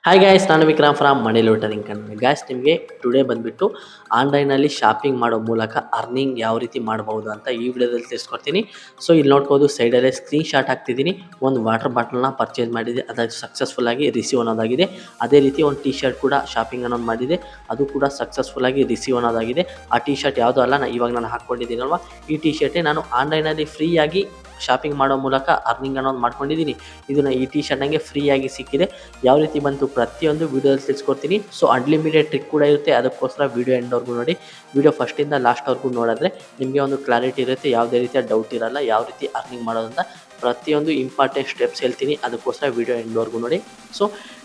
Hi guys, ನಾನು Vikram from money ಲೋಟರಿಂಗ್ ಕನ್ನಡ. ಗಾಯ್ಸ್, ನಿಮಗೆ ಟುಡೇ ಬಂದುಬಿಟ್ಟು ಆನ್ಲೈನಲ್ಲಿ ಶಾಪಿಂಗ್ ಮಾಡೋ ಮೂಲಕ ಅರ್ನಿಂಗ್ ಯಾವ ರೀತಿ ಮಾಡ್ಬೋದು ಅಂತ ಈ ವಿಡಿಯೋದಲ್ಲಿ ತಿಳಿಸ್ಕೊಡ್ತೀನಿ. ಸೊ ಇಲ್ಲಿ ನೋಡ್ಬೋದು, ಸೈಡಲ್ಲೇ ಸ್ಕ್ರೀನ್ ಶಾಟ್ ಹಾಕ್ತಿದ್ದೀನಿ. ಒಂದು ವಾಟರ್ ಬಾಟಲ್ನ ಪರ್ಚೇಸ್ ಮಾಡಿದೆ, ಅದು ಸಕ್ಸಸ್ಫುಲ್ಲಾಗಿ ರಿಸೀವ್ ಅನ್ನೋದಾಗಿದೆ. ಅದೇ ರೀತಿ ಒಂದು ಟಿ ಶರ್ಟ್ ಕೂಡ ಶಾಪಿಂಗ್ ಅನ್ನೋದು ಮಾಡಿದೆ, ಅದು ಕೂಡ ಸಕ್ಸಸ್ಫುಲ್ಲಾಗಿ ರಿಸೀವ್ ಅನ್ನೋದಾಗಿದೆ. ಆ ಟಿ ಶರ್ಟ್ ಯಾವುದೋ ಅಲ್ಲ, ಇವಾಗ ನಾನು ಹಾಕ್ಕೊಂಡಿದ್ದೀನಲ್ವ, ಈ ಟಿ ಶರ್ಟೇ ನಾನು ಆನ್ಲೈನಲ್ಲಿ ಫ್ರೀಯಾಗಿ ಶಾಪಿಂಗ್ ಮಾಡೋ ಮೂಲಕ ಅರ್ನಿಂಗ್ ಅನ್ನೋದು ಮಾಡ್ಕೊಂಡಿದ್ದೀನಿ. ಇದನ್ನು ಈ ಟಿ ಶರ್ಟ್ ನನಗೆ ಫ್ರೀಯಾಗಿ ಸಿಕ್ಕಿದೆ. ಯಾವ ರೀತಿ ಬಂತು ಪ್ರತಿಯೊಂದು ವೀಡಿಯೋದಲ್ಲಿ ತಿಳಿಸ್ಕೊಡ್ತೀನಿ. ಸೊ ಅನ್ಲಿಮಿಟೆಡ್ ಟ್ರಿಕ್ ಕೂಡ ಇರುತ್ತೆ, ಅದಕ್ಕೋಸ್ಕರ ವೀಡಿಯೋ ಎಂಡ್ವರೆಗೂ ನೋಡಿ. ವೀಡಿಯೋ ಫಸ್ಟಿಂದ ಲಾಸ್ಟ್ವರೆಗೂ ನೋಡಿದ್ರೆ ನಿಮಗೆ ಒಂದು ಕ್ಲಾರಿಟಿ ಇರುತ್ತೆ, ಯಾವುದೇ ರೀತಿಯ ಡೌಟ್ ಇರಲ್ಲ ಯಾವ ರೀತಿ ಅರ್ನಿಂಗ್ ಮಾಡೋದಂತ. ಪ್ರತಿಯೊಂದು ಇಂಪಾರ್ಟೆಂಟ್ ಸ್ಟೆಪ್ಸ್ ಹೇಳ್ತೀನಿ, ಅದಕ್ಕೋಸ್ಕರ ವೀಡಿಯೋ ಎಂಡ್ವರೆಗೂ ನೋಡಿ. ಸೊ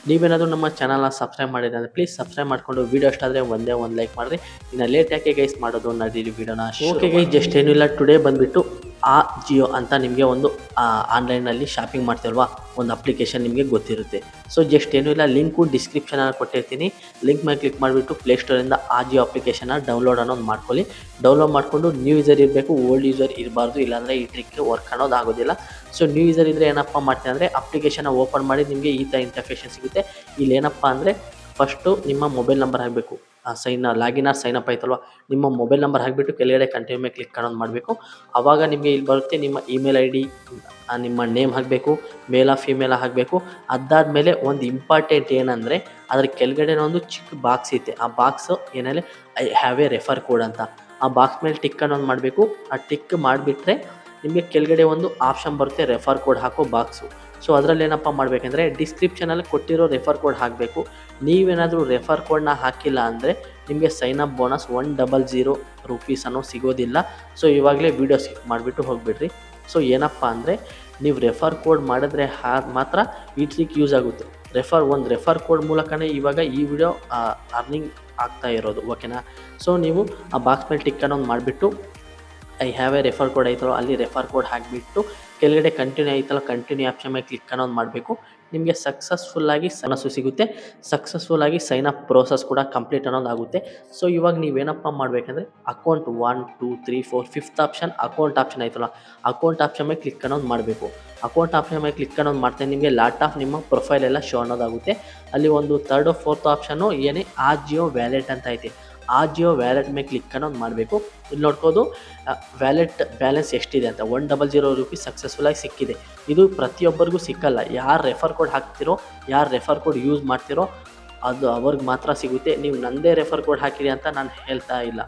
ನೀವೇನಾದರೂ ನಮ್ಮ ಚಾನಲ್ನ ಸಬ್ಸ್ಕ್ರೈಬ್ ಮಾಡಿದ್ರೆ ಅಂದರೆ ಪ್ಲೀಸ್ ಸಬ್ಸ್ಕ್ರೈಬ್ ಮಾಡಿಕೊಂಡು ವೀಡಿಯೋ ಇಷ್ಟ ಆದರೆ ಒಂದೇ ಒಂದು ಲೈಕ್ ಮಾಡಿರಿ. ಇನ್ನು ಲೇಟ್ ಯಾಕೆ ಗೈಸ್ ಮಾಡೋದು, ನಡೀರಿ ವೀಡಿಯೋನ. ಓಕೆ ಗೈಸ್, ಜಸ್ಟ್ ಏನಿಲ್ಲ, ಟುಡೇ ಬಂದುಬಿಟ್ಟು ಜಿಯೋ ಅಂತ ನಿಮಗೆ ಒಂದು ಆನ್ಲೈನಲ್ಲಿ ಶಾಪಿಂಗ್ ಮಾಡ್ತೀವಲ್ವಾ, ಒಂದು ಅಪ್ಲಿಕೇಶನ್ ನಿಮಗೆ ಗೊತ್ತಿರುತ್ತೆ. ಸೊ ಜಸ್ಟ್ ಏನೂ ಇಲ್ಲ, ಲಿಂಕು ಡಿಸ್ಕ್ರಿಪ್ಷನಲ್ಲಿ ಕೊಟ್ಟಿರ್ತೀನಿ. ಲಿಂಕ್ ಮೇಲೆ ಕ್ಲಿಕ್ ಮಾಡಿಬಿಟ್ಟು ಪ್ಲೇಸ್ಟೋರಿಂದ ಜಿಯೋ ಅಪ್ಲಿಕೇಶನ್ನ ಡೌನ್ಲೋಡ್ ಅನ್ನೋದು ಮಾಡ್ಕೊಳ್ಳಿ. ಡೌನ್ಲೋಡ್ ಮಾಡಿಕೊಂಡು ನ್ಯೂ ಯೂಸರ್ ಇರಬೇಕು, ಓಲ್ಡ್ ಯೂಸರ್ ಇರಬಾರ್ದು, ಇಲ್ಲಾಂದರೆ ಈ ಟ್ರಿಕ್ ವರ್ಕ್ ಅನ್ನೋದು ಆಗೋದಿಲ್ಲ. ಸೊ ನ್ಯೂ ಯೂಸರ್ ಇದ್ದರೆ ಏನಪ್ಪ ಮಾಡ್ತೀನಿ ಅಂದರೆ, ಅಪ್ಲಿಕೇಶನ್ನ ಓಪನ್ ಮಾಡಿ ನಿಮಗೆ ಈ ಥರ ಇಂಟರ್ಫೇಷನ್ ಸಿಗುತ್ತೆ. ಇಲ್ಲಿ ಏನಪ್ಪ ಅಂದರೆ, ಫಸ್ಟು ನಿಮ್ಮ ಮೊಬೈಲ್ ನಂಬರ್ ಹಾಕಬೇಕು. ಲಾಗಿನ್ ಆರ್ ಸೈನ್ ಅಪ್ ಆಯ್ತಲ್ವ, ನಿಮ್ಮ ಮೊಬೈಲ್ ನಂಬರ್ ಹಾಕಿಬಿಟ್ಟು ಕೆಳಗಡೆ ಕಂಟಿನ್ಯೂ ಮೇಲೆ ಕ್ಲಿಕ್ ಅನ್ನೋದು ಮಾಡಬೇಕು. ಆವಾಗ ನಿಮಗೆ ಇಲ್ಲಿ ಬರುತ್ತೆ, ನಿಮ್ಮ ಇಮೇಲ್ ಐ ಡಿ, ನಿಮ್ಮ ನೇಮ್ ಹಾಕಬೇಕು, ಮೇಲ ಫಿಮೇಲ ಹಾಕಬೇಕು. ಅದಾದಮೇಲೆ ಒಂದು ಇಂಪಾರ್ಟೆಂಟ್ ಏನಂದರೆ, ಅದ್ರ ಕೆಳಗಡೆ ಒಂದು ಚಿಕ್ಕ ಬಾಕ್ಸ್ ಐತೆ, ಆ ಬಾಕ್ಸು ಏನಲ್ಲಿ I have a refer code ಅಂತ, ಆ ಬಾಕ್ಸ್ ಮೇಲೆ ಟಿಕ್ ಅನ್ನೋದು ಮಾಡಬೇಕು. ಆ ಟಿಕ್ ಮಾಡಿಬಿಟ್ರೆ ನಿಮಗೆ ಕೆಳಗಡೆ ಒಂದು ಆಪ್ಷನ್ ಬರುತ್ತೆ, ರೆಫರ್ ಕೋಡ್ ಹಾಕೋ ಬಾಕ್ಸು. ಸೊ ಅದರಲ್ಲಿ ಏನಪ್ಪ ಮಾಡಬೇಕಂದ್ರೆ, ಡಿಸ್ಕ್ರಿಪ್ಷನಲ್ಲಿ ಕೊಟ್ಟಿರೋ ರೆಫರ್ ಕೋಡ್ ಹಾಕಬೇಕು. ನೀವೇನಾದರೂ ರೆಫರ್ ಕೋಡ್ನ ಹಾಕಿಲ್ಲ ಅಂದರೆ ನಿಮಗೆ ಸೈನ್ ಅಪ್ ಬೋನಸ್ 100 ರೂಪೀಸ್ ಅನ್ನೋ ಸಿಗೋದಿಲ್ಲ. ಸೊ ಇವಾಗಲೇ ವೀಡಿಯೋ ಸ್ಕಿಪ್ ಮಾಡಿಬಿಟ್ಟು ಹೋಗಿಬಿಡ್ರಿ. ಸೊ ಏನಪ್ಪ ಅಂದರೆ, ನೀವು ರೆಫರ್ ಕೋಡ್ ಮಾಡಿದ್ರೆ ಮಾತ್ರ ಈ ಟ್ರಿಕ್ ಯೂಸ್ ಆಗುತ್ತೆ. ರೆಫರ್ ಕೋಡ್ ಮೂಲಕನೇ ಇವಾಗ ಈ ವಿಡಿಯೋ ಅರ್ನಿಂಗ್ ಆಗ್ತಾ ಇರೋದು, ಓಕೆನಾ. ಸೊ ನೀವು ಆ ಬಾಕ್ಸ್ ಮೇಲೆ ಟಿಕ್ ಅನ್ನೋದು ಮಾಡಿಬಿಟ್ಟು I have a refer code ಐತಲ್ಲ, ಅಲ್ಲಿ ರೆಫರ್ ಕೋಡ್ ಹಾಕಿಬಿಟ್ಟು ಕೆಳಗಡೆ ಕಂಟಿನ್ಯೂ ಐತಲ್ಲ, ಕಂಟಿನ್ಯೂ ಆಪ್ಷನ್ ಮೇಲೆ ಕ್ಲಿಕ್ ಅನ್ನೋದು ಮಾಡಬೇಕು. ನಿಮಗೆ ಸಕ್ಸಸ್ಫುಲ್ಲಾಗಿ ಸನಸು ಸಿಗುತ್ತೆ, ಸಕ್ಸಸ್ಫುಲ್ಲಾಗಿ ಸೈನ್ ಅಪ್ ಪ್ರೋಸೆಸ್ ಕೂಡ ಕಂಪ್ಲೀಟ್ ಅನ್ನೋದಾಗುತ್ತೆ. ಸೊ ಇವಾಗ ನೀವೇನಪ್ಪ ಮಾಡಬೇಕಂದ್ರೆ, account 1 2 3 4 fifth option account option ಐತಲ್ಲ, ಅಕೌಂಟ್ ಆಪ್ಷನ್ ಮೇಲೆ ಕ್ಲಿಕ್ ಅನ್ನೋದು ಮಾಡಬೇಕು. ಅಕೌಂಟ್ ಆಪ್ಷನ್ ಮೇಲೆ ಕ್ಲಿಕ್ ಅನ್ನೋದು ಮಾಡ್ತಾ ನಿಮಗೆ ಲಾಟ್ ಆಫ್ ನಿಮ್ಮ ಪ್ರೊಫೈಲ್ ಎಲ್ಲ ಶೋ ಅನ್ನೋದಾಗುತ್ತೆ. ಅಲ್ಲಿ ಒಂದು ಥರ್ಡ್ ಫೋರ್ತ್ ಆಪ್ಷನ್ನು ಏನೇ ಜಿಯೋ ವ್ಯಾಲೆಟ್ ಅಂತ ಐತೆ, ಜಿಯೋ ವ್ಯಾಲೆಟ್ ಮೇಲೆ ಕ್ಲಿಕ್ ಅನ್ನೋದು ಮಾಡಬೇಕು. ಇಲ್ಲಿ ನೋಡ್ಬೋದು ವ್ಯಾಲೆಟ್ ಬ್ಯಾಲೆನ್ಸ್ ಎಷ್ಟಿದೆ ಅಂತ, 100 ರೂಪೀಸ್ ಸಕ್ಸಸ್ಫುಲ್ಲಾಗಿ ಸಿಕ್ಕಿದೆ. ಇದು ಪ್ರತಿಯೊಬ್ಬರಿಗೂ ಸಿಕ್ಕಲ್ಲ, ಯಾರು ರೆಫರ್ ಕೋಡ್ ಹಾಕ್ತಿರೋ, ಯಾರು ರೆಫರ್ ಕೋಡ್ ಯೂಸ್ ಮಾಡ್ತಿರೋ ಅದು ಅವ್ರಿಗೆ ಮಾತ್ರ ಸಿಗುತ್ತೆ. ನೀವು ನನ್ನದೇ ರೆಫರ್ ಕೋಡ್ ಹಾಕಿರಿ ಅಂತ ನಾನು ಹೇಳ್ತಾ ಇಲ್ಲ.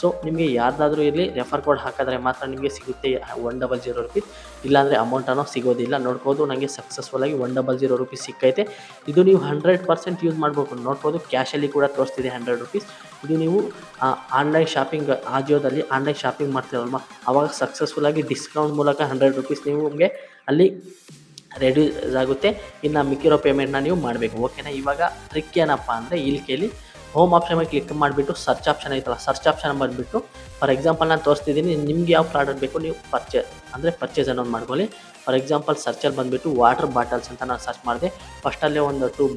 ಸೊ ನಿಮಗೆ ಯಾರ್ದಾದ್ರೂ ಇರಲಿ, ರೆಫರ್ ಕೋಡ್ ಹಾಕಿದ್ರೆ ಮಾತ್ರ ನಿಮಗೆ ಸಿಗುತ್ತೆ 100 ರೂಪೀಸ್, ಇಲ್ಲಾಂದರೆ ಅಮೌಂಟ್ ಅನ್ನೋ ಸಿಗೋದಿಲ್ಲ. ನೋಡ್ಬೋದು, ನನಗೆ ಸಕ್ಸಸ್ಫುಲ್ಲಾಗಿ 100 ರೂಪೀಸ್ ಸಿಕ್ಕೈತೆ. ಇದು ನೀವು 100% ಯೂಸ್ ಮಾಡಬೇಕು. ನೋಡ್ಬೋದು, ಕ್ಯಾಶಲ್ಲಿ ಕೂಡ ತೋರಿಸ್ತಿದೆ 100 ರೂಪೀಸ್. ಇದು ನೀವು ಆನ್ಲೈನ್ ಶಾಪಿಂಗ್ ಜಿಯೋದಲ್ಲಿ ಆನ್ಲೈನ್ ಶಾಪಿಂಗ್ ಮಾಡ್ತೀರಲ್ವ, ಆವಾಗ ಸಕ್ಸಸ್ಫುಲ್ಲಾಗಿ ಡಿಸ್ಕೌಂಟ್ ಮೂಲಕ 100 ರೂಪೀಸ್ ನಿಮಗೆ ಅಲ್ಲಿ ರೆಡ್ಯೂಸ್ ಆಗುತ್ತೆ. ಇನ್ನು ಮಿಕ್ಕಿರೋ ಪೇಮೆಂಟ್ನ ನೀವು ಮಾಡಬೇಕು, ಓಕೆನಾ. ಇವಾಗ ಟ್ರಿಕ್ ಏನಪ್ಪ ಅಂದರೆ, ಇಲ್ಲಿ ಕೇಳಿ ಹೋಮ್ ಆಪ್ಷನ್ ಮೇಲೆ ಕ್ಲಿಕ್ ಮಾಡಿಬಿಟ್ಟು ಸರ್ಚ್ ಆಪ್ಷನ್ ಐತಲ್ಲ, ಸರ್ಚ್ ಆಪ್ಷನ್ ಬಂದುಬಿಟ್ಟು ಫಾರ್ ಎಕ್ಸಾಂಪಲ್ ನಾನು ತೋರಿಸ್ತಿದ್ದೀನಿ, ನಿಮ್ಗೆ ಯಾವ ಪ್ರಾಡಕ್ಟ್ ಬೇಕು ನೀವು ಪರ್ಚೇಸ್ ಅನ್ನೋದು ಮಾಡ್ಕೊಳ್ಳಿ. ಫಾರ್ ಎಕ್ಸಾಂಪಲ್ ಸರ್ಚಲ್ಲಿ ಬಂದುಬಿಟ್ಟು ವಾಟರ್ ಬಾಟಲ್ಸ್ ಅಂತ ನಾನು ಸರ್ಚ್ ಮಾಡಿದೆ. ಫಸ್ಟಲ್ಲೇ ಒಂದು 2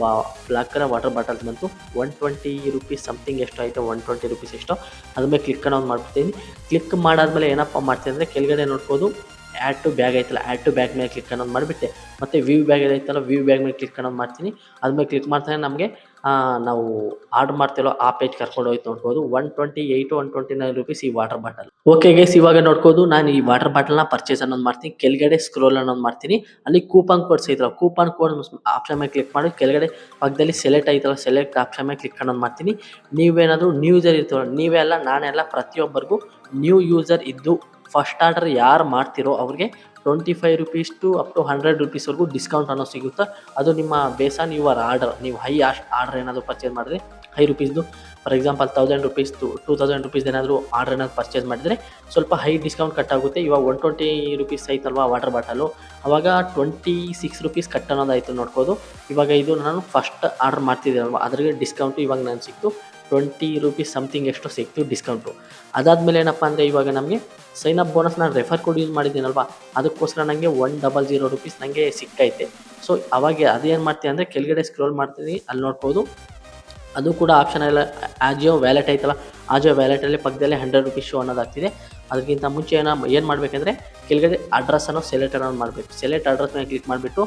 ಬ್ಲ್ಯಾಕ್ ಕಲರ್ ವಾಟರ್ ಬಾಟಲ್ಸ್ ಬಂತು. 120 ರೂಪೀಸ್ ಸಮಥಿಂಗ್ ಎಷ್ಟು ಆಯಿತು, 120 ರೂಪೀಸ್ ಎಷ್ಟೋ, ಅದ್ರ ಮೇಲೆ ಕ್ಲಿಕ್ ಅನ್ನೋದು ಮಾಡ್ಬಿಡ್ತೀನಿ. ಕ್ಲಿಕ್ ಮಾಡಾದ್ಮೇಲೆ ಏನಪ್ಪ ಮಾಡ್ತೀನಿ ಅಂದರೆ, ಕೆಳಗಡೆ ನೋಡ್ಬೋದು ಆ್ಯಡ್ ಟು ಬ್ಯಾಗ್ ಐತಲ್ಲ, ಆ್ಯಡ್ ಟು ಬ್ಯಾಗ್ ಮೇಲೆ ಕ್ಲಿಕ್ ಅನ್ನೋದು ಮಾಡಿಬಿಟ್ಟೆ. ಮತ್ತು ವ್ಯೂ ಬ್ಯಾಗ್ ಐತಲ್ಲ, ವ್ಯೂ ಬ್ಯಾಗ್ ಮೇಲೆ ಕ್ಲಿಕ್ ಅನ್ನೋದು ಮಾಡ್ತೀನಿ. ಅದ್ಮೇಲೆ ಕ್ಲಿಕ್ ಮಾಡ್ತಾನೆ ನಮಗೆ ನಾವು ಆರ್ಡ್ರ್ ಮಾಡ್ತಿರೋ ಆ ಪೇಜ್ ಕರ್ಕೊಂಡು ಹೋಯ್ತು. ನೋಡ್ಬೋದು 128 129 ರೂಪೀಸ್ ಈ ವಾಟರ್ ಬಾಟಲ್. ಓಕೆ ಗೈಸ್, ಇವಾಗ ನೋಡ್ಬೋದು ನಾನು ಈ ವಾಟರ್ ಬಾಟಲ್ನ ಪರ್ಚೇಸ್ ಅನ್ನೋದು ಮಾಡ್ತೀನಿ. ಕೆಳಗಡೆ ಸ್ಕ್ರೋಲ್ ಅನ್ನೋದು ಮಾಡ್ತೀನಿ. ಅಲ್ಲಿ ಕೂಪನ್ ಕೋಡ್ಸ್ ಐತಲ್ಲ, ಕೂಪನ್ ಕೋಡ್ ಆಪ್ಷನ್ ಮೇಲೆ ಕ್ಲಿಕ್ ಮಾಡಿ ಕೆಳಗಡೆ ಪಕ್ಕದಲ್ಲಿ ಸೆಲೆಕ್ಟ್ ಐತಲ್ಲ, ಸೆಲೆಕ್ಟ್ ಆಪ್ಷನ್ ಮೇಲೆ ಕ್ಲಿಕ್ ಅನ್ನೋದು ಮಾಡ್ತೀನಿ. ನೀವೇನಾದರೂ ನ್ಯೂ ಯೂಸರ್ ಇರ್ತೀರೋ, ನೀವೇ ಅಲ್ಲ ನಾನೆಲ್ಲ, ಪ್ರತಿಯೊಬ್ಬರಿಗೂ ನ್ಯೂ ಯೂಸರ್ ಇದ್ದು ಫಸ್ಟ್ ಆರ್ಡರ್ ಯಾರು ಮಾಡ್ತಿರೋ ಅವ್ರಿಗೆ 25 ರೂಪೀಸ್ ಟು ಅಪ್ ಟು 100 ರೂಪೀಸ್ವರೆಗೂ ಡಿಸ್ಕೌಂಟ್ ಅನ್ನೋ ಸಿಗುತ್ತೆ. ಅದು ನಿಮ್ಮ ಬೇಸ್ ಆನ್ ಯುವರ್ ಆರ್ಡರ್. ನೀವು ಹೈ ಆರ್ಡರ್ ಏನಾದರೂ ಪರ್ಚೇಸ್ ಮಾಡಿದ್ರೆ ಹೈ ರೂಪೀಸ್ದು, for example 1000 rupees to 2000 rupees ಏನಾದರೂ ಆರ್ಡರ್ ಏನಾದರೂ ಪರ್ಚೇಸ್ ಮಾಡಿದರೆ ಸ್ವಲ್ಪ ಹೈ ಡಿಸ್ಕೌಂಟ್ ಕಟ್ ಆಗುತ್ತೆ. ಇವಾಗ 120 ರೂಪೀಸ್ ಐತಲ್ವಾ ವಾಟರ್ ಬಾಟಲು, ಆವಾಗ 26 ರೂಪೀಸ್ ಕಟ್ ಅನ್ನೋದಾಯಿತು. ನೋಡ್ಬೋದು, ಇವಾಗ ಇದು ನಾನು ಫಸ್ಟ್ ಆರ್ಡರ್ ಮಾಡ್ತಿದ್ದೆ ಅಲ್ವಾ, ಅದ್ರಿಗೆ ಡಿಸ್ಕೌಂಟು ಇವಾಗ ನಾನು ಸಿಕ್ತು 20 ರೂಪೀಸ್ ಸಮಥಿಂಗ್ ಎಷ್ಟೋ ಸಿಕ್ತು ಡಿಸ್ಕೌಂಟು. ಅದಾದಮೇಲೆ ಏನಪ್ಪ ಅಂದರೆ, ಇವಾಗ ನಮಗೆ ಸೈನ್ ಅಪ್ ಬೋನಸ್ ನಾನು ರೆಫರ್ ಕೋಡ್ ಯೂಸ್ ಮಾಡಿದ್ದೀನಲ್ವಾ, ಅದಕ್ಕೋಸ್ಕರ ನನಗೆ 100 ರೂಪೀಸ್ ನನಗೆ ಸಿಕ್ಕೈತೆ. ಸೊ ಅವಾಗ ಅದೇನು ಮಾಡ್ತೀನಿ ಅಂದರೆ, ಕೆಳಗಡೆ ಸ್ಕ್ರೋಲ್ ಮಾಡ್ತೀನಿ, ಅಲ್ಲಿ ನೋಡ್ಬೋದು ಅದು ಕೂಡ ಆಪ್ಷನ್ ಎಲ್ಲ ಜಿಯೋ ವ್ಯಾಲೆಟ್ ಐತಲ್ಲ, ಜಿಯೋ ವ್ಯಾಲೆಟಲ್ಲಿ ಪಕ್ಕದಲ್ಲೇ 100 ರೂಪೀಸ್ ಶೋ ಅನ್ನೋದಾಗ್ತಿದೆ. ಅದಕ್ಕಿಂತ ಮುಂಚೆ ಏನು ಮಾಡಬೇಕಂದ್ರೆ ಕೆಳಗಡೆ ಅಡ್ರೆಸ್ಸನ್ನು ಸೆಲೆಕ್ಟ್ ಅನ್ನೋದು ಮಾಡಬೇಕು. ಸೆಲೆಕ್ಟ್ ಅಡ್ರೆಸ್ ಮೇಲೆ ಕ್ಲಿಕ್ ಮಾಡಿಬಿಟ್ಟು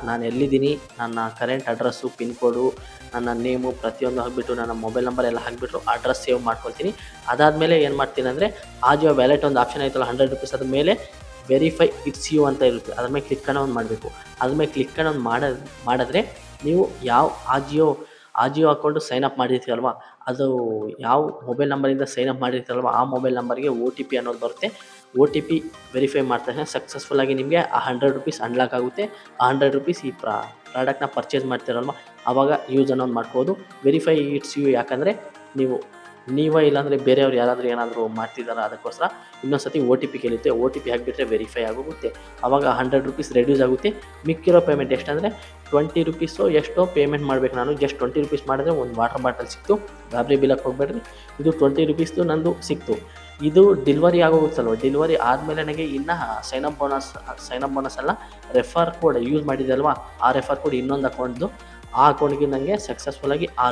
ನಾನು ಎಲ್ಲಿದ್ದೀನಿ, ನನ್ನ ಕರೆಂಟ್ ಅಡ್ರೆಸ್ಸು, ಪಿನ್ ಕೋಡು, ನನ್ನ ನೇಮು ಪ್ರತಿಯೊಂದು ಹಾಕಿಬಿಟ್ಟು ನನ್ನ ಮೊಬೈಲ್ ನಂಬರ್ ಎಲ್ಲ ಹಾಕಿಬಿಟ್ಟು ಅಡ್ರೆಸ್ ಸೇವ್ ಮಾಡ್ಕೊಳ್ತೀನಿ. ಅದಾದಮೇಲೆ ಏನು ಮಾಡ್ತೀನಿ ಅಂದರೆ ಆಜಿಯೋ ವ್ಯಾಲೆಟ್ ಒಂದು ಆಪ್ಷನ್ ಆಯ್ತಲ್ಲ ₹100 ಅದ್ರ ಮೇಲೆ ವೆರಿಫೈ ಇಟ್ಸ್ ಯು ಅಂತ ಇರುತ್ತೆ, ಅದ್ರ ಮೇಲೆ ಕ್ಲಿಕ್ ಅನ್ನೋದು ಮಾಡಬೇಕು. ಅದ್ರ ಮೇಲೆ ಕ್ಲಿಕ್ ಅನ್ನೋದು ಮಾಡಿದ್ರೆ ನೀವು ಯಾವ ಆಜಿಯೋ ಅಕೌಂಟು ಸೈನ್ ಅಪ್ ಮಾಡಿರ್ತೀರಲ್ವ, ಅದು ಯಾವ ಮೊಬೈಲ್ ನಂಬರಿಂದ ಸೈನ್ ಅಪ್ ಮಾಡಿರ್ತೀರಲ್ವ ಆ ಮೊಬೈಲ್ ನಂಬರ್ಗೆ OTP ಅನ್ನೋದು ಬರುತ್ತೆ. OTP ವೆರಿಫೈ ಮಾಡ್ತಾನೆ ಸಕ್ಸಸ್ಫುಲ್ಲಾಗಿ ನಿಮಗೆ ಆ ₹100 ಅನ್ಲಾಕ್ ಆಗುತ್ತೆ. ಆ ₹100 ಈ ಪ್ರಾಡಕ್ಟ್ನ ಪರ್ಚೇಸ್ ಮಾಡ್ತೀರಲ್ವ ಆವಾಗ ಯೂಸ್ ಅನ್ನೋದು ಮಾಡ್ಬೋದು. ವೆರಿಫೈ ಇಟ್ಸ್ ಯು ಯಾಕಂದರೆ ನೀವೇ ಇಲ್ಲಾಂದರೆ ಬೇರೆಯವ್ರು ಯಾರಾದರೂ ಏನಾದರೂ ಮಾಡ್ತಿದ್ದಾರಾ ಅದಕ್ಕೋಸ್ಕರ ಇನ್ನೊಂದು ಸತಿ OTP ಕೇಳುತ್ತೆ. OTP ಹಾಕಿಬಿಟ್ರೆ ವೆರಿಫೈ ಆಗೋಗುತ್ತೆ. ಆವಾಗ ₹100 ರೆಡ್ಯೂಸ್ ಆಗುತ್ತೆ. ಮಿಕ್ಕಿರೋ ಪೇಮೆಂಟ್ ಎಷ್ಟಂದರೆ ₹20 ಎಷ್ಟೋ ಪೇಮೆಂಟ್ ಮಾಡಬೇಕು. ನಾನು ಜಸ್ಟ್ ₹20 ಮಾಡಿದ್ರೆ ಒಂದು ವಾಟರ್ ಬಾಟಲ್ ಸಿಕ್ತು. ಗಾಬರಿ ಬೀಳಕ್ಕೆ ಹೋಗಬೇಡ್ರಿ, ಇದು ₹20 ನಂದು ಸಿಕ್ತು. ಇದು ಡೆಲಿವರಿ ಆಗೋಗುತ್ತಲ್ವ, ಡೆಲಿವರಿ ಆದಮೇಲೆ ನನಗೆ ಇನ್ನೂ ಸೈನ್ ಅಪ್ ಬೋನಸ್ ಅಲ್ಲ, ರೆಫರ್ ಕೋಡ್ ಯೂಸ್ ಮಾಡಿದೆ ಅಲ್ವಾ, ಆ ರೆಫರ್ ಕೋಡ್ ಇನ್ನೊಂದು ಅಕೌಂಟ್ದು, ಆ ಅಕೌಂಟ್ಗೆ ನನಗೆ ಸಕ್ಸಸ್ಫುಲ್ಲಾಗಿ ಆ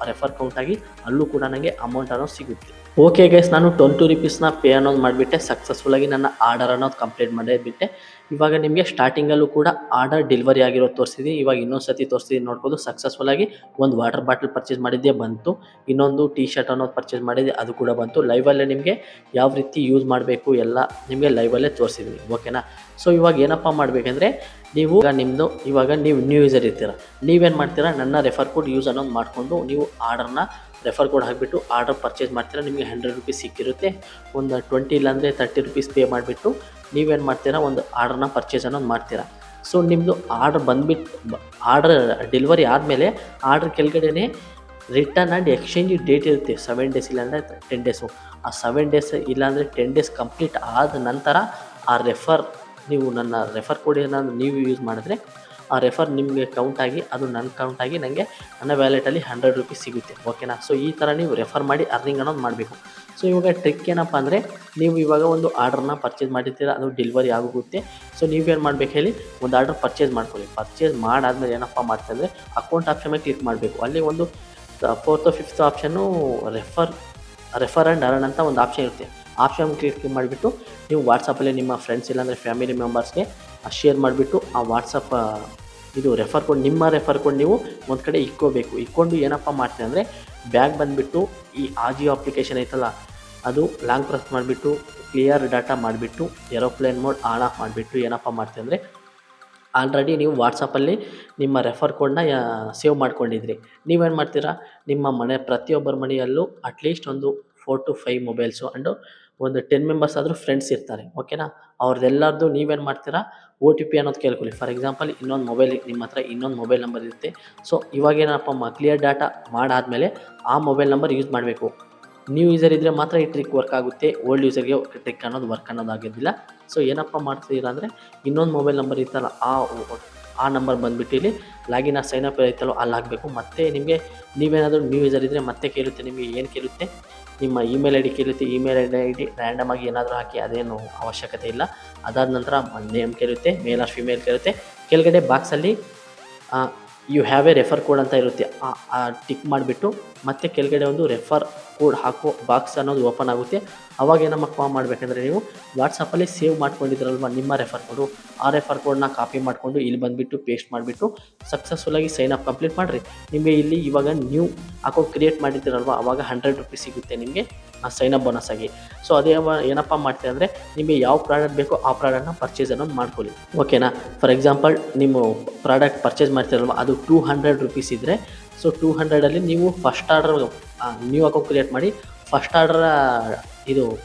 ರೆಫರ್ ಕೌಂಟಾಗಿ ಅಲ್ಲೂ ಕೂಡ ನನಗೆ ಅಮೌಂಟ್ ಅನ್ನೋದು ಸಿಗುತ್ತೆ. ಓಕೆ ಗೈಸ್, ನಾನು ₹20 ಪೇ ಅನ್ನೋದು ಮಾಡಿಬಿಟ್ಟೆ. ಸಕ್ಸಸ್ಫುಲ್ಲಾಗಿ ನನ್ನ ಆರ್ಡರ್ ಅನ್ನೋದು ಕಂಪ್ಲೀಟ್ ಮಾಡಿಬಿಟ್ಟೆ. ಇವಾಗ ನಿಮಗೆ ಸ್ಟಾರ್ಟಿಂಗಲ್ಲೂ ಕೂಡ ಆರ್ಡರ್ ಡೆಲಿವರಿ ಆಗಿರೋದು ತೋರಿಸಿದ್ದೀನಿ. ಇವಾಗ ಇನ್ನೊಂದು ಸತಿ ತೋರಿಸ್ತೀನಿ ನೋಡ್ಬೋದು. ಸಕ್ಸಸ್ಫುಲ್ಲಾಗಿ ಒಂದು ವಾಟರ್ ಬಾಟಲ್ ಪರ್ಚೇಸ್ ಮಾಡಿದ್ದೆ ಬಂತು, ಇನ್ನೊಂದು ಟೀ ಶರ್ಟ್ ಅನ್ನೋದು ಪರ್ಚೇಸ್ ಮಾಡಿದ್ದೆ ಅದು ಕೂಡ ಬಂತು. ಲೈವಲ್ಲೇ ನಿಮಗೆ ಯಾವ ರೀತಿ ಯೂಸ್ ಮಾಡಬೇಕು ಎಲ್ಲ ನಿಮಗೆ ಲೈವಲ್ಲೇ ತೋರಿಸಿದ್ದೀನಿ. ಓಕೆನಾ? ಸೊ ಇವಾಗ ಏನಪ್ಪ ಮಾಡಬೇಕಂದ್ರೆ ಇವಾಗ ನೀವು ನ್ಯೂ ಯೂಸರ್ ಇರ್ತೀರ, ನೀವೇನು ಮಾಡ್ತೀರಾ, ನನ್ನ ರೆಫರ್ ಕೋಡ್ ಯೂಸ್ ಅನ್ನೋದು ಮಾಡಿಕೊಂಡು ನೀವು ಆರ್ಡರ್ನ ರೆಫರ್ ಕೋಡ್ ಹಾಕಿಬಿಟ್ಟು ಆರ್ಡರ್ ಪರ್ಚೇಸ್ ಮಾಡ್ತೀರಾ. ನಿಮಗೆ ₹100 ಸಿಕ್ಕಿರುತ್ತೆ. ಒಂದು 20 ಇಲ್ಲಾಂದರೆ ₹30 ಪೇ ಮಾಡಿಬಿಟ್ಟು ನೀವೇನು ಮಾಡ್ತೀರಾ, ಒಂದು ಆರ್ಡರ್ನ ಪರ್ಚೇಸ್ ಅನ್ನೋದು ಮಾಡ್ತೀರಾ. ಸೊ ನಿಮ್ಮದು ಆರ್ಡರ್ ಡೆಲಿವರಿ ಆದಮೇಲೆ ಆರ್ಡರ್ ಕೆಳಗಡೆನೇ ರಿಟರ್ನ್ ಆ್ಯಂಡ್ ಎಕ್ಸ್ಚೇಂಜ್ ಡೇಟ್ ಇರುತ್ತೆ. 7 ಡೇಸ್ ಇಲ್ಲಾಂದರೆ 10 ಡೇಸು. ಆ 7 ಡೇಸ್ ಇಲ್ಲಾಂದರೆ 10 ಡೇಸ್ ಕಂಪ್ಲೀಟ್ ಆದ ನಂತರ ನೀವು ನನ್ನ ರೆಫರ್ ಕೋಡ್ ಏನಾದರೂ ನೀವು ಯೂಸ್ ಮಾಡಿದ್ರೆ ಆ ರೆಫರ್ ನಿಮಗೆ ಕೌಂಟಾಗಿ ಅದು ನನ್ನ ಕೌಂಟಾಗಿ ನನಗೆ ನನ್ನ ವ್ಯಾಲೆಟಲ್ಲಿ ₹100 ಸಿಗುತ್ತೆ. ಓಕೆನಾ? ಸೊ ಈ ಥರ ನೀವು ರೆಫರ್ ಮಾಡಿ ಅರ್ನಿಂಗ್ ಅನ್ನೋದು ಮಾಡಬೇಕು. ಸೊ ಇವಾಗ ಟ್ರಿಕ್ ಏನಪ್ಪ ಅಂದರೆ, ನೀವು ಇವಾಗ ಒಂದು ಆರ್ಡ್ರನ್ನ ಪರ್ಚೇಸ್ ಮಾಡಿರ್ತೀರ, ಅದು ಡೆಲಿವರಿ ಆಗೋಗುತ್ತೆ. ಸೊ ನೀವೇನು ಮಾಡಬೇಕು ಹೇಳಿ, ಒಂದು ಆರ್ಡರ್ ಪರ್ಚೇಸ್ ಮಾಡ್ಕೊಳ್ಳಿ. ಪರ್ಚೇಸ್ ಮಾಡಾದ್ಮೇಲೆ ಏನಪ್ಪ ಮಾಡ್ತಂದರೆ ಅಕೌಂಟ್ ಆಪ್ಷನ್ ಮೇಲೆ ಕ್ಲಿಕ್ ಮಾಡಬೇಕು. ಅಲ್ಲಿ ಒಂದು 4th 5th option refer and earn ಅಂತ ಒಂದು ಆಪ್ಷನ್ ಇರುತ್ತೆ. ಆಪ್ಷನ್ ಕ್ಲಿಕ್ ಮಾಡಿಬಿಟ್ಟು ನೀವು ವಾಟ್ಸಪ್ಪಲ್ಲಿ ನಿಮ್ಮ ಫ್ರೆಂಡ್ಸ್ ಇಲ್ಲಾಂದರೆ ಫ್ಯಾಮಿಲಿ ಮೆಂಬರ್ಸ್ಗೆ ಶೇರ್ ಮಾಡಿಬಿಟ್ಟು ಆ ವಾಟ್ಸಪ್ ನಿಮ್ಮ ರೆಫರ್ ಕೋಡ್ ನೀವು ಒಂದು ಕಡೆ ಇಕ್ಕೊಂಡು ಏನಪ್ಪ ಮಾಡ್ತೀನಿ ಅಂದರೆ ಬ್ಯಾಗ್ ಬಂದುಬಿಟ್ಟು ಈ ಆಜಿಯೋ ಅಪ್ಲಿಕೇಶನ್ ಐತಲ್ಲ, ಅದು ಲಾಂಗ್ ಪ್ರೆಸ್ ಮಾಡಿಬಿಟ್ಟು ಕ್ಲಿಯರ್ ಡಾಟಾ ಮಾಡಿಬಿಟ್ಟು ಏರೋಪ್ಲೇನ್ ಮೋಡ್ ಆನ್ ಆಫ್ ಮಾಡಿಬಿಟ್ಟು ಏನಪ್ಪ ಮಾಡ್ತೀನಿ ಅಂದರೆ, ಆಲ್ರೆಡಿ ನೀವು ವಾಟ್ಸಪ್ಪಲ್ಲಿ ನಿಮ್ಮ ರೆಫರ್ ಕೋಡ್ನ ಸೇವ್ ಮಾಡ್ಕೊಂಡಿದ್ರಿ. ನೀವೇನು ಮಾಡ್ತೀರಾ, ನಿಮ್ಮ ಪ್ರತಿಯೊಬ್ಬರ ಮನೆಯಲ್ಲೂ ಅಟ್ಲೀಸ್ಟ್ ಒಂದು 4 to 5 ಮೊಬೈಲ್ಸು ಆ್ಯಂಡು ಒಂದು 10 ಮೆಂಬರ್ಸ್ ಆದರೂ ಫ್ರೆಂಡ್ಸ್ ಇರ್ತಾರೆ. ಓಕೆನಾ? ಅವ್ರದ್ದೆಲ್ಲರದ್ದು ನೀವೇನು ಮಾಡ್ತೀರಾ, OTP ಅನ್ನೋದು ಕೇಳ್ಕೊಳ್ಳಿ. ಫಾರ್ ಎಕ್ಸಾಂಪಲ್ ನಿಮ್ಮ ಹತ್ರ ಇನ್ನೊಂದು ಮೊಬೈಲ್ ನಂಬರ್ ಇರುತ್ತೆ. ಸೊ ಇವಾಗೇನಪ್ಪ ಕ್ಲಿಯರ್ ಡಾಟಾ ಮಾಡಾದಮೇಲೆ ಆ ಮೊಬೈಲ್ ನಂಬರ್ ಯೂಸ್ ಮಾಡಬೇಕು. ನ್ಯೂ ಯೂಸರ್ ಇದ್ದರೆ ಮಾತ್ರ ಈ ಟ್ರಿಕ್ ವರ್ಕ್ ಆಗುತ್ತೆ. ಓಲ್ಡ್ ಯೂಸರ್ಗೆ ಟ್ರಿಕ್ ಅನ್ನೋದು ವರ್ಕ್ ಆಗೋದಿಲ್ಲ. ಸೊ ಏನಪ್ಪ ಮಾಡ್ತೀರಾ ಅಂದರೆ, ಇನ್ನೊಂದು ಮೊಬೈಲ್ ನಂಬರ್ ಇರ್ತಲ್ಲ ಆ ನಂಬರ್ ಬಂದುಬಿಟ್ಟು ಇಲ್ಲಿ ಲಾಗಿನ್ ಸೈನ್ ಅಪ್ ಇರುತ್ತಲ್ಲ ಅಲ್ಲಿ ಹಾಕಬೇಕು. ಮತ್ತು ನೀವೇನಾದರೂ ನ್ಯೂ ಯೂಸರ್ ಇದ್ದರೆ ಮತ್ತೆ ಕೇಳುತ್ತೆ, ನಿಮಗೆ ಏನು ಕೇಳುತ್ತೆ, ನಿಮ್ಮ ಇಮೇಲ್ ಐ ಡಿ ಕೇಳುತ್ತೆ. ಇಮೇಲ್ ಐ ಡಿ ರ್ಯಾಂಡಮಾಗಿ ಏನಾದರೂ ಹಾಕಿ, ಅದೇನು ಅವಶ್ಯಕತೆ ಇಲ್ಲ. ಅದಾದ ನಂತರ ನೇಮ್ ಕೇಳುತ್ತೆ, ಮೇಲ್ ಆರ್ ಫಿಮೇಲ್ ಕೇಳುತ್ತೆ. ಕೆಳಗಡೆ ಬಾಕ್ಸಲ್ಲಿ you have a refer code ಅಂತ ಇರುತ್ತೆ, ಟಿಕ್ ಮಾಡಿಬಿಟ್ಟು ಮತ್ತೆ ಕೆಳಗಡೆ ಒಂದು ರೆಫರ್ ಕೋಡ್ ಹಾಕೋ ಬಾಕ್ಸ್ ಅನ್ನೋದು ಓಪನ್ ಆಗುತ್ತೆ. ಅವಾಗ ಏನಪ್ಪ ಮಾಡಬೇಕಂದ್ರೆ, ನೀವು ವಾಟ್ಸಪ್ಪಲ್ಲಿ ಸೇವ್ ಮಾಡ್ಕೊಂಡಿದ್ರಲ್ವ ನಿಮ್ಮ ರೆಫರ್ ಕೋಡು, ಆ ರೆಫರ್ ಕೋಡ್ನ ಕಾಪಿ ಮಾಡಿಕೊಂಡು ಇಲ್ಲಿ ಬಂದುಬಿಟ್ಟು ಪೇಸ್ಟ್ ಮಾಡಿಬಿಟ್ಟು ಸಕ್ಸಸ್ಫುಲ್ಲಾಗಿ ಸೈನ್ ಅಪ್ ಕಂಪ್ಲೀಟ್ ಮಾಡಿರಿ. ನಿಮಗೆ ಇಲ್ಲಿ ಇವಾಗ ನ್ಯೂ ಅಕೌಂಟ್ ಕ್ರಿಯೇಟ್ ಮಾಡಿದ್ದೀರಲ್ವ, ಆವಾಗ ₹100 ಸಿಗುತ್ತೆ ನಿಮಗೆ ಸೈನ್ ಅಪ್ ಬೋನಸ್ ಆಗಿ. ಸೊ ಅದೇ ಏನಪ್ಪ ಮಾಡ್ತೀವಿ ಅಂದರೆ, ನಿಮಗೆ ಯಾವ ಪ್ರಾಡಕ್ಟ್ ಬೇಕೋ ಆ ಪ್ರಾಡಕ್ಟ್ನ ಪರ್ಚೇಸ್ ಅನ್ನೋದು ಮಾಡ್ಕೊಳ್ಳಿ. ಓಕೆನಾ? ಫಾರ್ ಎಕ್ಸಾಂಪಲ್ ನಿಮ್ಮ ಪ್ರಾಡಕ್ಟ್ ಪರ್ಚೇಸ್ ಮಾಡ್ತೀರಲ್ವ, ಅದು ₹200 ಇದ್ದರೆ, ಸೊ 200ಅಲ್ಲಿ ನೀವು first order new account create ಮಾಡಿ ಫಸ್ಟ್ ಆರ್ಡರ್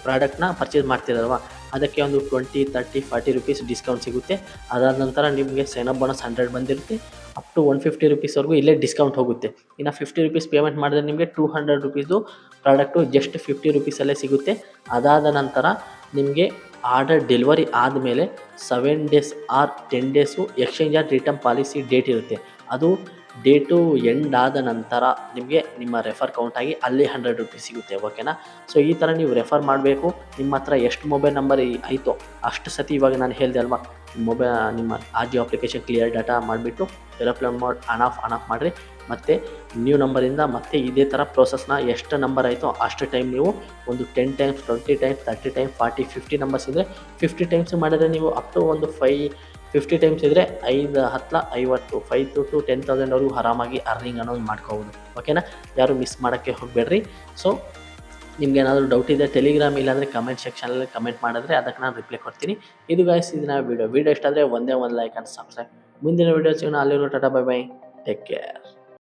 ಪ್ರಾಡಕ್ಟ್ನ ಪರ್ಚೇಸ್ ಮಾಡ್ತೀರಲ್ವ, ಅದಕ್ಕೆ ಒಂದು ₹20, ₹30, ₹40 ಡಿಸ್ಕೌಂಟ್ ಸಿಗುತ್ತೆ. ಅದಾದ ನಂತರ ನಿಮಗೆ ಸೈನ್ ಅಪ್ ಬೋನಸ್ 100 ಬಂದಿರುತ್ತೆ. ಅಪ್ ಟು ₹150ವರೆಗೂ ಇಲ್ಲೇ ಡಿಸ್ಕೌಂಟ್ ಹೋಗುತ್ತೆ. ಇನ್ನು ₹50 ಪೇಮೆಂಟ್ ಮಾಡಿದ್ರೆ ನಿಮಗೆ ₹200 ಪ್ರಾಡಕ್ಟು ಜಸ್ಟ್ ₹50 ಸಿಗುತ್ತೆ. ಅದಾದ ನಂತರ ನಿಮಗೆ ಆರ್ಡರ್ ಡೆಲಿವರಿ ಆದಮೇಲೆ 7 days or 10 days exchange or return policy date ಇರುತ್ತೆ. ಅದು ಡೇಟು ಎಂಡ್ ಆದ ನಂತರ ನಿಮಗೆ ನಿಮ್ಮ ರೆಫರ್ ಕೌಂಟಾಗಿ ಅಲ್ಲಿ ₹100 ಸಿಗುತ್ತೆ. ಓಕೆನಾ? ಸೊ ಈ ಥರ ನೀವು ರೆಫರ್ ಮಾಡಬೇಕು. ನಿಮ್ಮ ಹತ್ರ ಎಷ್ಟು ಮೊಬೈಲ್ ನಂಬರ್ ಆಯಿತೋ ಅಷ್ಟು ಸತಿ, ಇವಾಗ ನಾನು ಹೇಳಿದೆ ಅಲ್ವಾ, ನಿಮ್ಮ ಆಜಿಯೋ ಅಪ್ಲಿಕೇಶನ್ ಕ್ಲಿಯರ್ ಡಾಟಾ ಮಾಡಿಬಿಟ್ಟು ಏರೋಪ್ಲೇನ್ ಮೋಡ್ ಆನ್ ಆಫ್ ಮಾಡಿರಿ. ಮತ್ತು ನ್ಯೂ ನಂಬರಿಂದ ಮತ್ತೆ ಇದೇ ಥರ ಪ್ರೋಸೆಸ್ನ ಎಷ್ಟು ನಂಬರ್ ಆಯಿತೋ ಅಷ್ಟು ಟೈಮ್ ನೀವು ಒಂದು 10 ಟೈಮ್ಸ್ 20 ಟೈಮ್ಸ್ 30 ಟೈಮ್ಸ್ 40 50 ನಂಬರ್ಸ್ ಇದ್ದರೆ 50 ಟೈಮ್ಸ್ ಮಾಡಿದ್ರೆ ನೀವು ಅಪ್ ಟು ಒಂದು 50 ಟೈಮ್ಸ್ ಇದ್ದರೆ 5 10 50 5 to 10,000ವರೆಗೂ ಆರಾಮಾಗಿ ಅರ್ನಿಂಗ್ ಅನ್ನೋದು ಮಾಡ್ಕೋಬೋದು. ಓಕೆನಾ, ಯಾರು ಮಿಸ್ ಮಾಡೋಕ್ಕೆ ಹೋಗಬೇಡ್ರಿ. ಸೊ ನಿಮ್ಗೇನಾದರೂ ಡೌಟ್ ಇದೆ ಟೆಲಿಗ್ರಾಮ್ ಇಲ್ಲಾಂದರೆ ಕಮೆಂಟ್ ಸೆಕ್ಷನಲ್ಲಿ ಕಮೆಂಟ್ ಮಾಡಿದ್ರೆ ಅದಕ್ಕೆ ನಾನು ರಿಪ್ಲೈ ಕೊಡ್ತೀನಿ. ಇದು ಗಾಯ್ಸ್ ಇದನ್ನ ವಿಡಿಯೋ ಇಷ್ಟ ಆದರೆ ಒಂದೇ ಒಂದು ಲೈಕ್ ಆ್ಯಂಡ್ ಸಬ್ಸ್ಕ್ರೈಬ್. ಮುಂದಿನ ವೀಡಿಯೋ ಸಿಗೋಣ. ಅಲ್ಲಿರೋ tata bye bye, take care.